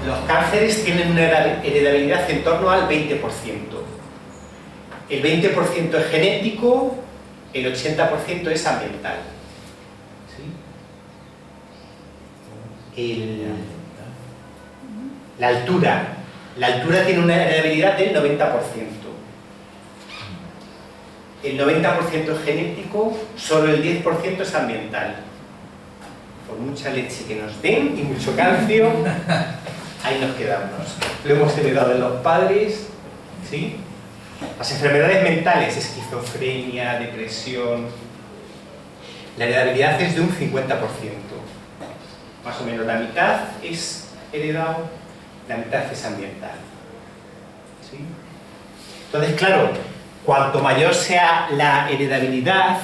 Los cánceres tienen una heredabilidad en torno al 20%. El 20% es genético, el 80% es ambiental. ¿Sí? La altura tiene una heredabilidad del 90%. El 90% es genético, solo el 10% es ambiental. Por mucha leche que nos den y mucho calcio, ahí nos quedamos. Lo hemos heredado de los padres, ¿sí? Las enfermedades mentales, esquizofrenia, depresión, la heredabilidad es de un 50%. Más o menos la mitad es heredado, la mitad es ambiental. ¿Sí? Entonces, claro, cuanto mayor sea la heredabilidad,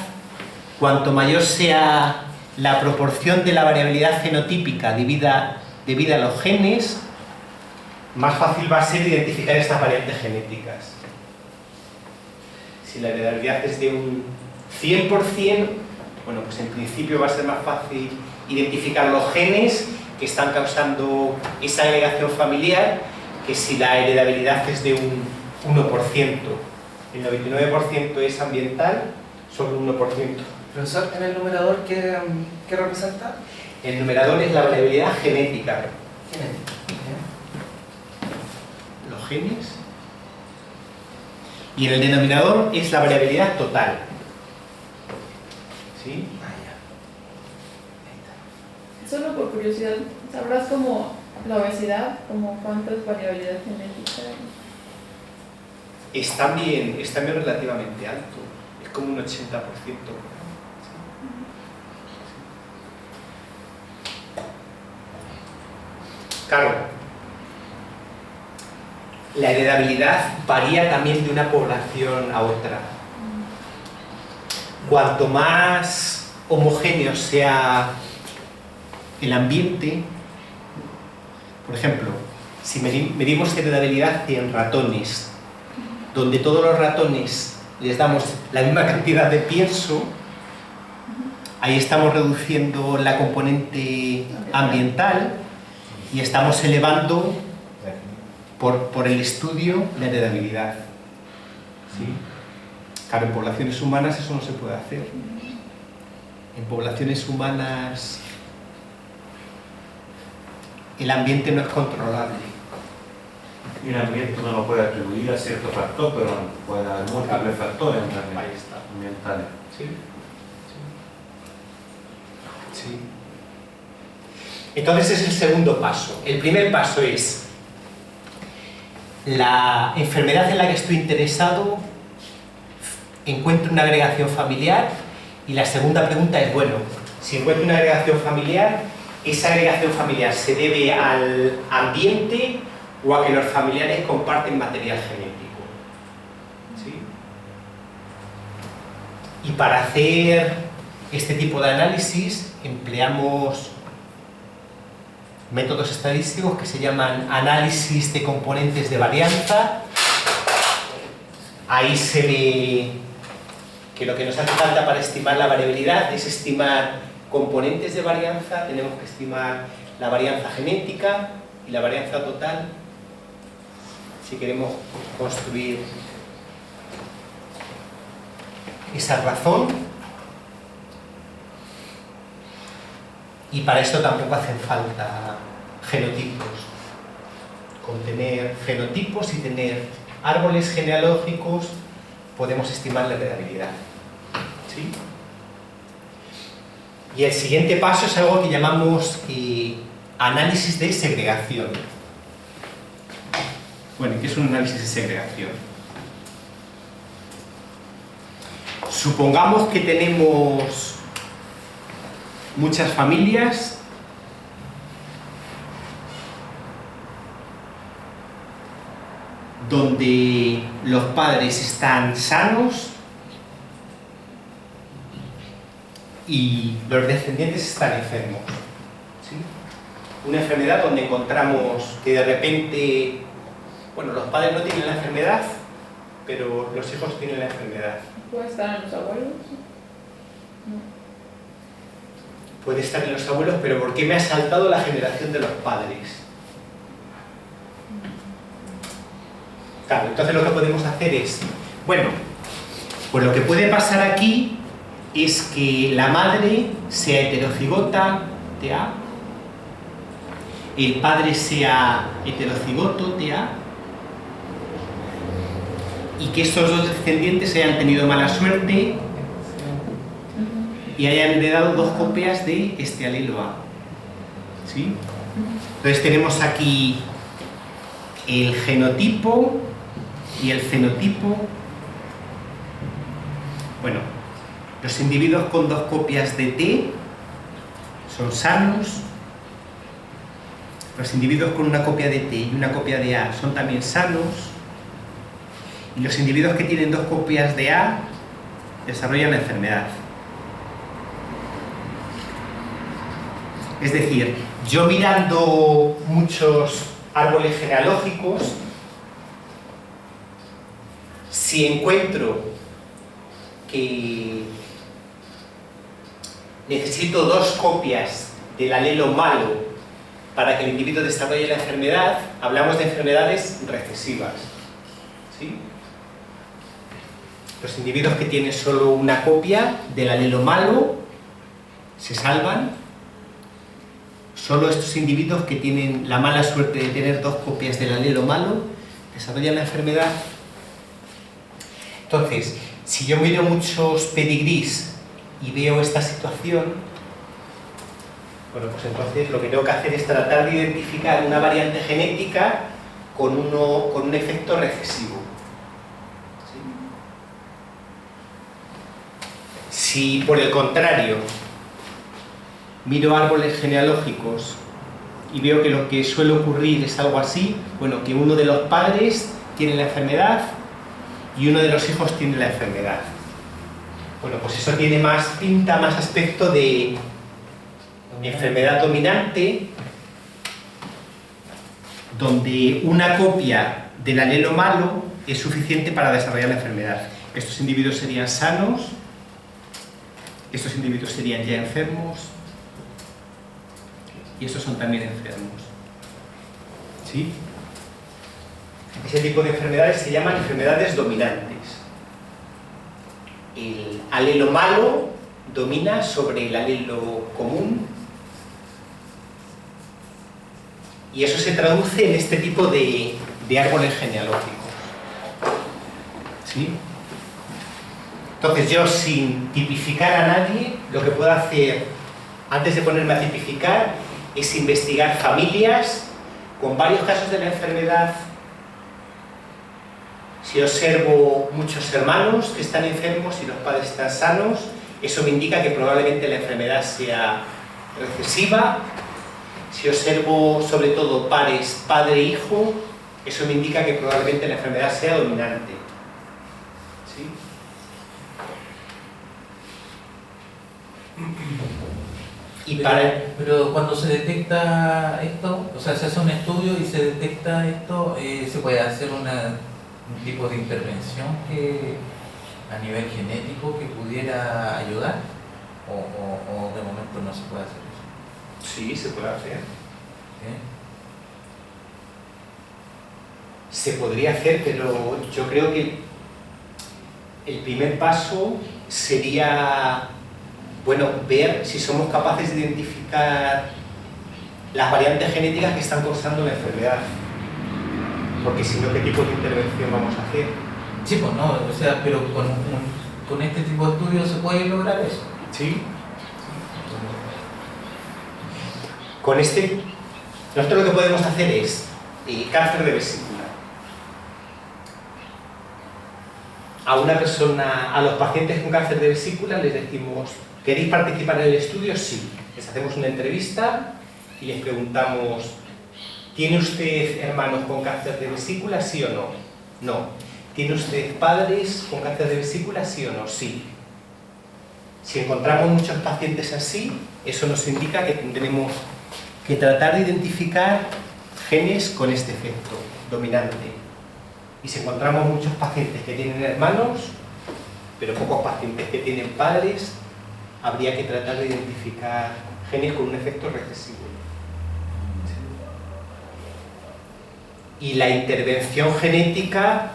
cuanto mayor sea la proporción de la variabilidad fenotípica debida a los genes, más fácil va a ser identificar estas variantes genéticas. Si la heredabilidad es de un 100%, bueno, pues en principio va a ser más fácil identificar los genes que están causando esa agregación familiar que si la heredabilidad es de un 1%. El 99% es ambiental, solo un 1%. Profesor, ¿en el numerador qué representa? El numerador es la variabilidad genética. Genética. Los genes. Y en el denominador es la variabilidad total. ¿Sí? Solo por curiosidad, ¿sabrás como la obesidad, como cuánto es variabilidad genética? Es también relativamente alto, es como un 80%. Claro, la heredabilidad varía también de una población a otra. Cuanto más homogéneo sea el ambiente, por ejemplo, si medimos heredabilidad en ratones, donde todos los ratones les damos la misma cantidad de pienso, ahí estamos reduciendo la componente ambiental y estamos elevando por el estudio la heredabilidad. ¿Sí? Claro, en poblaciones humanas eso no se puede hacer. En poblaciones humanas el ambiente no es controlable. Y el ambiente no lo puede atribuir a cierto factor, pero puede haber múltiples factores ambientales. ¿Sí? Sí. Entonces es el segundo paso. El primer paso es la enfermedad en la que estoy interesado, encuentro una agregación familiar, y la segunda pregunta es, bueno, si encuentro una agregación familiar, ¿esa agregación familiar se debe al ambiente o a que los familiares comparten material genético? ¿Sí? Y para hacer este tipo de análisis empleamos métodos estadísticos que se llaman análisis de componentes de varianza. Ahí se ve que lo que nos hace falta para estimar la variabilidad es estimar componentes de varianza. Tenemos que estimar la varianza genética y la varianza total si queremos construir esa razón. Y para esto tampoco hacen falta genotipos. Con tener fenotipos y tener árboles genealógicos podemos estimar la heredabilidad. ¿Sí? Y el siguiente paso es algo que llamamos análisis de segregación. Bueno, ¿qué es un análisis de segregación? Supongamos que tenemos muchas familias donde los padres están sanos y los descendientes están enfermos. ¿Sí? Una enfermedad donde encontramos que de repente, bueno, los padres no tienen la enfermedad, pero los hijos tienen la enfermedad. ¿Puede estar en los abuelos? No. Puede estar en los abuelos, pero ¿por qué me ha saltado la generación de los padres? Claro, entonces lo que podemos hacer es, bueno, pues lo que puede pasar aquí es que la madre sea heterocigota TA, el padre sea heterocigoto TA, y que estos dos descendientes hayan tenido mala suerte y hayan heredado dos copias de este alelo A. ¿Sí? Entonces tenemos aquí el genotipo y el fenotipo. Bueno, los individuos con dos copias de T son sanos. Los individuos con una copia de T y una copia de A son también sanos. Y los individuos que tienen dos copias de A desarrollan la enfermedad. Es decir, yo mirando muchos árboles genealógicos, si encuentro que necesito dos copias del alelo malo para que el individuo desarrolle la enfermedad, hablamos de enfermedades recesivas. ¿Sí? Los individuos que tienen solo una copia del alelo malo se salvan. Solo estos individuos que tienen la mala suerte de tener dos copias del alelo malo desarrollan la enfermedad. Entonces, si yo miro muchos pedigrís y veo esta situación, bueno, pues entonces lo que tengo que hacer es tratar de identificar una variante genética con un efecto recesivo. ¿Sí? Si por el contrario miro árboles genealógicos y veo que lo que suele ocurrir es algo así, bueno, que uno de los padres tiene la enfermedad y uno de los hijos tiene la enfermedad. Bueno, pues eso tiene más pinta, más aspecto de enfermedad dominante, donde una copia del alelo malo es suficiente para desarrollar la enfermedad. Estos individuos serían sanos, estos individuos serían ya enfermos, y estos son también enfermos. ¿Sí? Ese tipo de enfermedades se llaman enfermedades dominantes. El alelo malo domina sobre el alelo común y eso se traduce en este tipo de árboles genealógicos. ¿Sí? Entonces yo, sin tipificar a nadie, lo que puedo hacer antes de ponerme a tipificar es investigar familias con varios casos de la enfermedad. Si observo muchos hermanos que están enfermos y los padres están sanos, eso me indica que probablemente la enfermedad sea recesiva. Si observo sobre todo pares padre-hijo, eso me indica que probablemente la enfermedad sea dominante. ¿Sí? Pero cuando se detecta esto, o sea, se hace un estudio y se detecta esto, ¿se puede hacer un tipo de intervención que a nivel genético que pudiera ayudar? ¿O de momento no se puede hacer eso? Sí, se puede hacer. ¿Sí? Se podría hacer, pero yo creo que el primer paso sería, bueno, ver si somos capaces de identificar las variantes genéticas que están causando la enfermedad. Porque si no, ¿qué tipo de intervención vamos a hacer? Sí, pues no, o sea, pero con este tipo de estudios se puede lograr eso. Sí. Con este, nosotros lo que podemos hacer es cáncer de vesícula. A una persona, a los pacientes con cáncer de vesícula les decimos, ¿queréis participar en el estudio? Sí. Les hacemos una entrevista y les preguntamos, ¿tiene usted hermanos con cáncer de vesícula, sí o no? No. ¿Tiene usted padres con cáncer de vesícula, sí o no? Sí. Si encontramos muchos pacientes así, eso nos indica que tendremos que tratar de identificar genes con este efecto dominante. Y si encontramos muchos pacientes que tienen hermanos, pero pocos pacientes que tienen padres, habría que tratar de identificar genes con un efecto recesivo. y la intervención genética,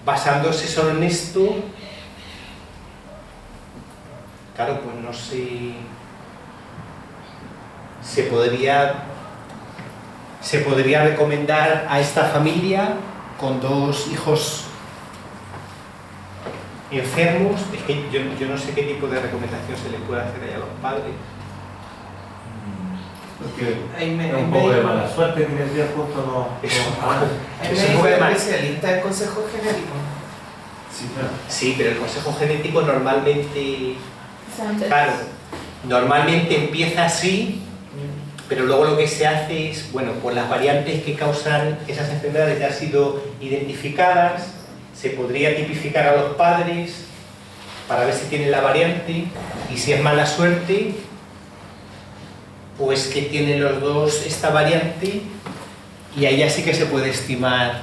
basándose solo en esto, claro, pues no sé, se podría recomendar a esta familia con 2 hijos enfermos. Es que yo no sé qué tipo de recomendación se le puede hacer ahí a los padres. Porque Hay es un poco de mala suerte que les día justo no... Hay Eso fue médicos mal. especialistas en consejo genético. Sí, claro. Sí, pero el consejo genético normalmente, O sea, antes- claro, normalmente empieza así, pero luego lo que se hace es, bueno, pues las variantes que causan esas enfermedades ya han sido identificadas, se podría tipificar a los padres para ver si tienen la variante, y si es mala suerte, pues que tienen los dos esta variante, y ahí ya sí que se puede estimar,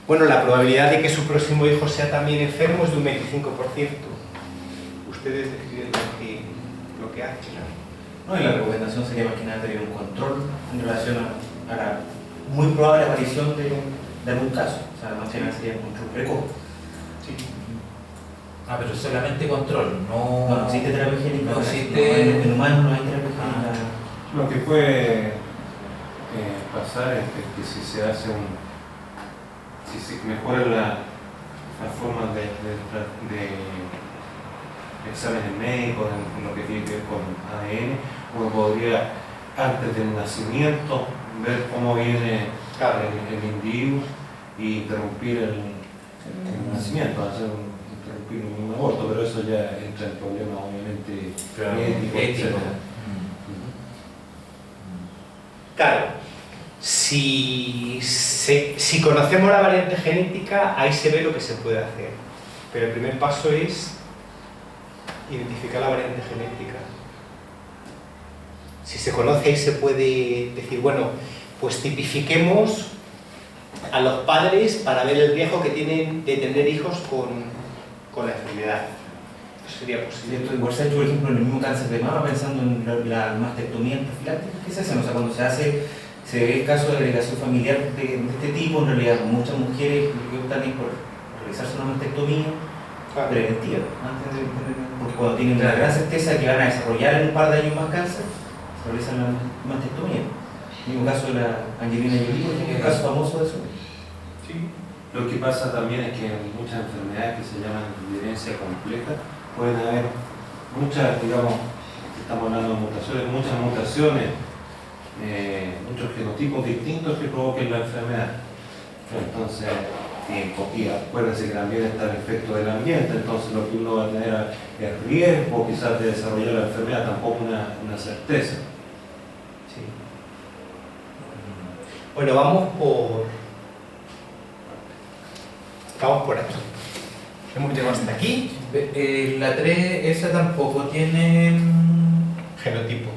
bueno, la probabilidad de que su próximo hijo sea también enfermo es de un 25%. Ustedes deciden lo que hacen, ¿no? No, y la recomendación sería más que nada tener un control en relación a la muy probable aparición de algún caso. O sea, más que nada sería un control precoz. Ah, pero solamente control, no... No existe terapia génica. No existe- En humanos no hay terapia génica. Lo que puede pasar es que si se hace si se mejora la forma de exámenes médicos en lo que tiene que ver con ADN, uno podría antes del nacimiento ver cómo viene Claro. el individuo y interrumpir el nacimiento, interrumpir un aborto, pero eso ya entra en problemas obviamente éticos, ético. etc. Claro, si conocemos la variante genética, ahí se ve lo que se puede hacer. Pero el primer paso es identificar la variante genética. Si se conoce, ahí se puede decir, bueno, pues tipifiquemos a los padres para ver el riesgo que tienen de tener hijos con la enfermedad. Eso sería posible. Igual se ha hecho, por ejemplo, en el mismo cáncer de mama, pensando en la mastectomía profiláctica que se hacen. O sea, cuando se ve el caso de agregación familiar de este tipo, en realidad muchas mujeres optan por realizarse una mastectomía preventiva, porque cuando tienen una gran certeza de que van a desarrollar en un par de años más cáncer, se realizan la mastectomía. El mismo caso de la Angelina Jolie, por ejemplo, un caso famoso de eso. Sí. Lo que pasa también es que en muchas enfermedades que se llaman de herencia compleja pueden haber muchas, digamos, estamos hablando de mutaciones, muchas mutaciones, muchos genotipos distintos que provoquen la enfermedad. Entonces, y acuérdense que también está el efecto del ambiente, entonces lo que uno va a tener es riesgo quizás de desarrollar la enfermedad, tampoco una certeza. Sí. Bueno, vamos por aquí. Hemos llegado hasta aquí. La 3, esa tampoco tiene Genotipos,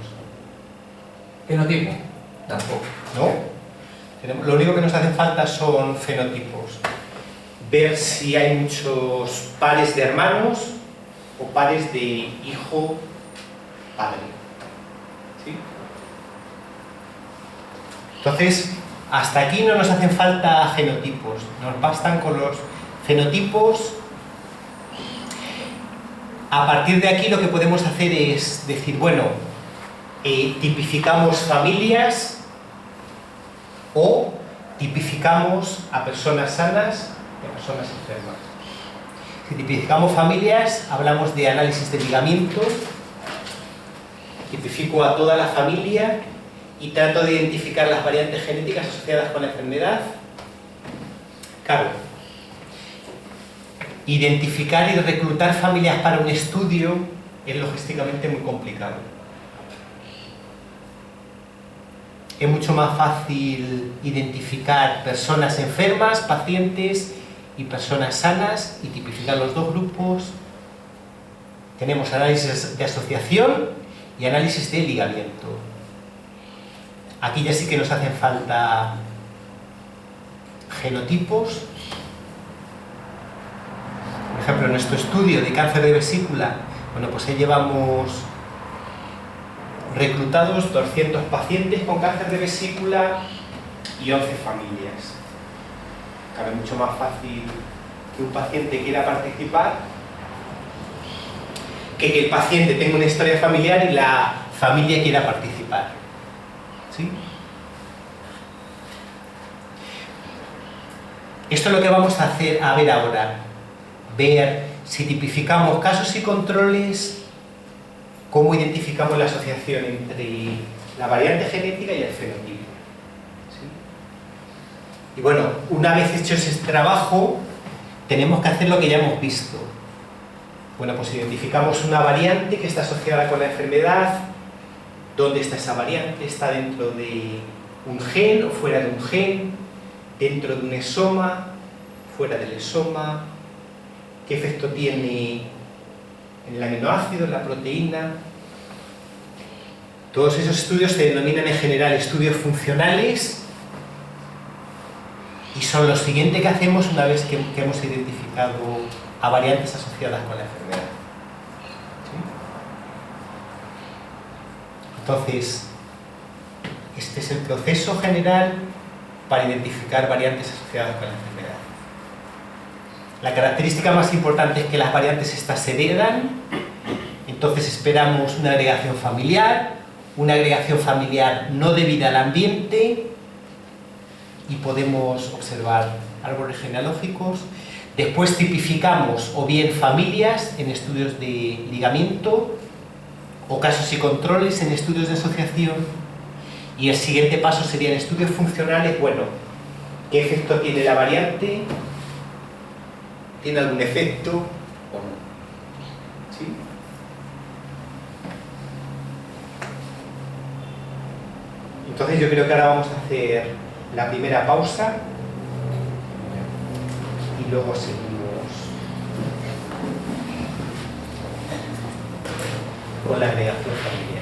fenotipo, tampoco. ¿no? Lo único que nos hacen falta son fenotipos. Ver si hay muchos pares de hermanos o pares de hijo-padre. ¿Sí? Entonces, hasta aquí no nos hacen falta genotipos, nos bastan con los fenotipos. A partir de aquí lo que podemos hacer es decir, bueno, tipificamos familias o tipificamos a personas sanas y a personas enfermas. Si tipificamos familias, hablamos de análisis de ligamiento, tipifico a toda la familia y trato de identificar las variantes genéticas asociadas con la enfermedad. Claro, identificar y reclutar familias para un estudio es logísticamente muy complicado. Es mucho más fácil identificar personas enfermas, pacientes y personas sanas y tipificar los dos grupos. Tenemos análisis de asociación y análisis de ligamiento. Aquí ya sí que nos hacen falta genotipos. Por ejemplo, en nuestro estudio de cáncer de vesícula, bueno, pues ahí llevamos reclutados 200 pacientes con cáncer de vesícula y 11 familias. Claro, es mucho más fácil que un paciente quiera participar que el paciente tenga una historia familiar y la familia quiera participar. ¿Sí? Esto es lo que vamos a hacer, a ver ahora. Ver si tipificamos casos y controles, cómo identificamos la asociación entre la variante genética y el fenotipo. ¿Sí? Y bueno, una vez hecho ese trabajo, tenemos que hacer lo que ya hemos visto. Bueno, pues identificamos una variante que está asociada con la enfermedad. ¿Dónde está esa variante? ¿Está dentro de un gen o fuera de un gen? ¿Dentro de un exoma? ¿Fuera del exoma? ¿Qué efecto tiene en el aminoácido, en la proteína? Todos esos estudios se denominan en general estudios funcionales y son lo siguiente que hacemos una vez que hemos identificado a variantes asociadas con la enfermedad. ¿Sí? Entonces, este es el proceso general para identificar variantes asociadas con la enfermedad. La característica más importante es que las variantes estas se heredan, entonces esperamos una agregación familiar no debida al ambiente, y podemos observar árboles genealógicos. Después tipificamos o bien familias en estudios de ligamiento o casos y controles en estudios de asociación, y el siguiente paso serían estudios funcionales. Bueno, ¿qué efecto tiene la variante? ¿Tiene algún efecto o no? ¿Sí? Entonces yo creo que ahora vamos a hacer la primera pausa y luego seguimos con la agregación familiar.